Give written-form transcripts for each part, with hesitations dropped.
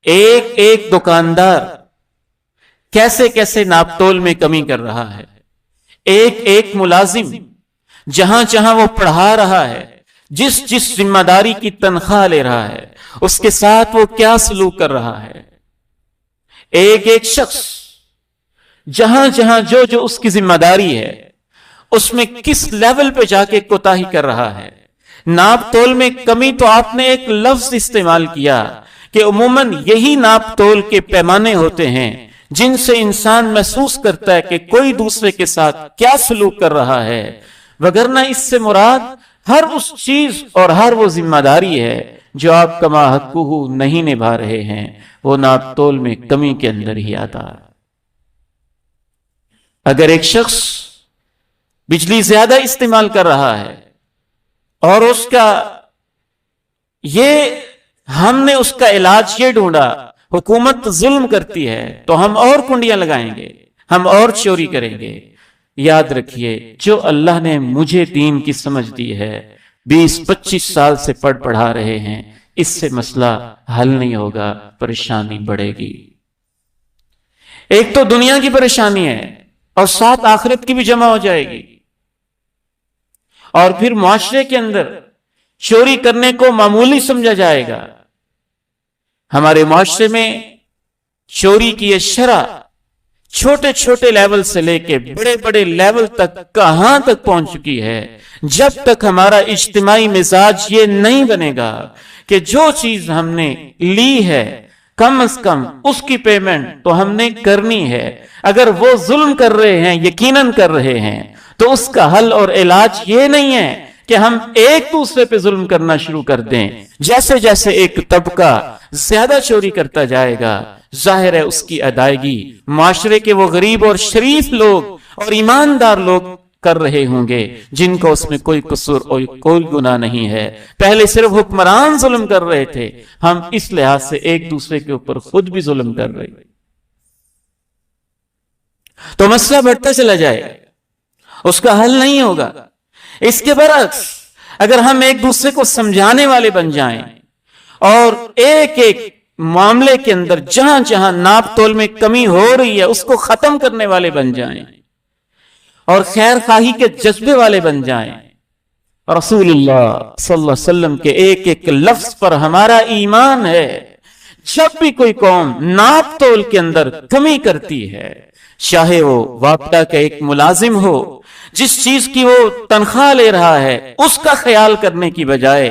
ایک ایک دکاندار کیسے کیسے ناپتول میں کمی کر رہا ہے، ایک ایک ملازم جہاں جہاں وہ پڑھا رہا ہے، جس جس ذمہ داری کی تنخواہ لے رہا ہے، اس کے ساتھ وہ کیا سلوک کر رہا ہے، ایک ایک شخص جہاں جہاں جو جو اس کی ذمہ داری ہے اس میں کس لیول پہ جا کے کوتاہی کر رہا ہے۔ ناپ تول میں کمی تو آپ نے ایک لفظ استعمال کیا کہ عموماً یہی ناپ تول کے پیمانے ہوتے ہیں جن سے انسان محسوس کرتا ہے کہ کوئی دوسرے کے ساتھ کیا سلوک کر رہا ہے، وگرنہ اس سے مراد ہر اس چیز اور ہر وہ ذمہ داری ہے جو آپ کما حقہ نہیں نبھا رہے ہیں، وہ ناپ تول میں کمی کے اندر ہی آتا ہے۔ اگر ایک شخص بجلی زیادہ استعمال کر رہا ہے اور اس کا ہم نے اس کا علاج یہ ڈھونڈا، حکومت ظلم کرتی ہے تو ہم اور کنڈیاں لگائیں گے، ہم اور چوری کریں گے۔ یاد رکھیے، جو اللہ نے مجھے دین کی سمجھ دی ہے، 20-25 سال سے پڑھا رہے ہیں، اس سے مسئلہ حل نہیں ہوگا، پریشانی بڑھے گی۔ ایک تو دنیا کی پریشانی ہے اور ساتھ آخرت کی بھی جمع ہو جائے گی، اور پھر معاشرے کے اندر چوری کرنے کو معمولی سمجھا جائے گا۔ ہمارے معاشرے میں چوری کی یہ شرح چھوٹے چھوٹے لیول سے لے کے بڑے بڑے لیول تک کہاں تک پہنچ چکی ہے۔ جب تک ہمارا اجتماعی مزاج یہ نہیں بنے گا کہ جو چیز ہم نے لی ہے کم از کم اس کی پیمنٹ تو ہم نے کرنی ہے، اگر وہ ظلم کر رہے ہیں، یقیناً کر رہے ہیں، تو اس کا حل اور علاج یہ نہیں ہے کہ ہم ایک دوسرے پہ ظلم کرنا شروع کر دیں۔ جیسے جیسے ایک طبقہ زیادہ چوری کرتا جائے گا، ظاہر ہے اس کی ادائیگی معاشرے کے وہ غریب اور شریف لوگ اور ایماندار لوگ کر رہے ہوں گے جن کو اس میں کوئی قصور اور کوئی گناہ نہیں ہے۔ پہلے صرف حکمران ظلم کر رہے تھے، ہم اس لحاظ سے ایک دوسرے کے اوپر خود بھی ظلم کر رہے ہیں، تو مسئلہ بڑھتا چلا جائے گا، اس کا حل نہیں ہوگا۔ اس کے برعکس اگر ہم ایک دوسرے کو سمجھانے والے بن جائیں اور ایک ایک معاملے کے اندر جہاں جہاں ناپ تول میں کمی ہو رہی ہے اس کو ختم کرنے والے بن جائیں اور خیر خواہی کے جذبے والے بن جائیں، رسول اللہ صلی اللہ علیہ وسلم کے ایک ایک لفظ پر ہمارا ایمان ہے۔ جب بھی کوئی قوم ناپ تول کے اندر کمی کرتی ہے، چاہے وہ وابطہ کا ایک ملازم ہو، جس چیز کی وہ تنخواہ لے رہا ہے اس کا خیال کرنے کی بجائے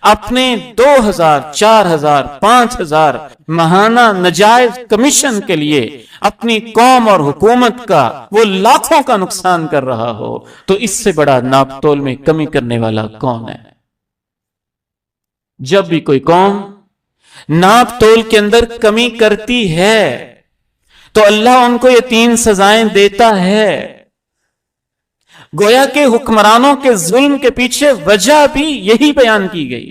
اپنے 2000 4000 5000 ماہانہ نجائز کمیشن کے لیے اپنی قوم اور حکومت کا وہ لاکھوں کا نقصان کر رہا ہو، تو اس سے بڑا ناپ تول میں کمی کرنے والا کون ہے؟ جب بھی کوئی قوم ناپ تول کے اندر کمی کرتی ہے تو اللہ ان کو یہ 3 سزائیں دیتا ہے۔ گویا کہ حکمرانوں کے ظلم کے پیچھے وجہ بھی یہی بیان کی گئی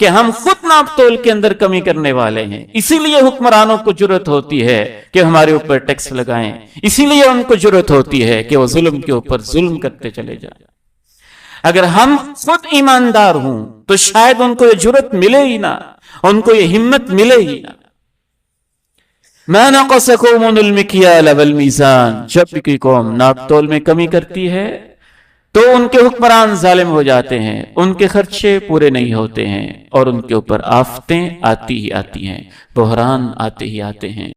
کہ ہم خود ناپ تول کے اندر کمی کرنے والے ہیں، اسی لیے حکمرانوں کو جرأت ہوتی ہے کہ ہمارے اوپر ٹیکس لگائیں، اسی لیے ان کو جرأت ہوتی ہے کہ وہ ظلم کے اوپر ظلم کرتے چلے جائیں۔ اگر ہم خود ایماندار ہوں تو شاید ان کو یہ جرأت ملے ہی نہ، ان کو یہ ہمت ملے ہی نہ۔ مَا نَقَصَ قَوْمٌ الْمِكْيَالَ وَالْمِيزَانَ، جب بھی کوئی قوم ناپ تول میں کمی کرتی ہے تو ان کے حکمران ظالم ہو جاتے ہیں، ان کے خرچے پورے نہیں ہوتے ہیں اور ان کے اوپر آفتیں آتی ہی آتی ہیں، بحران آتے ہی آتے ہیں۔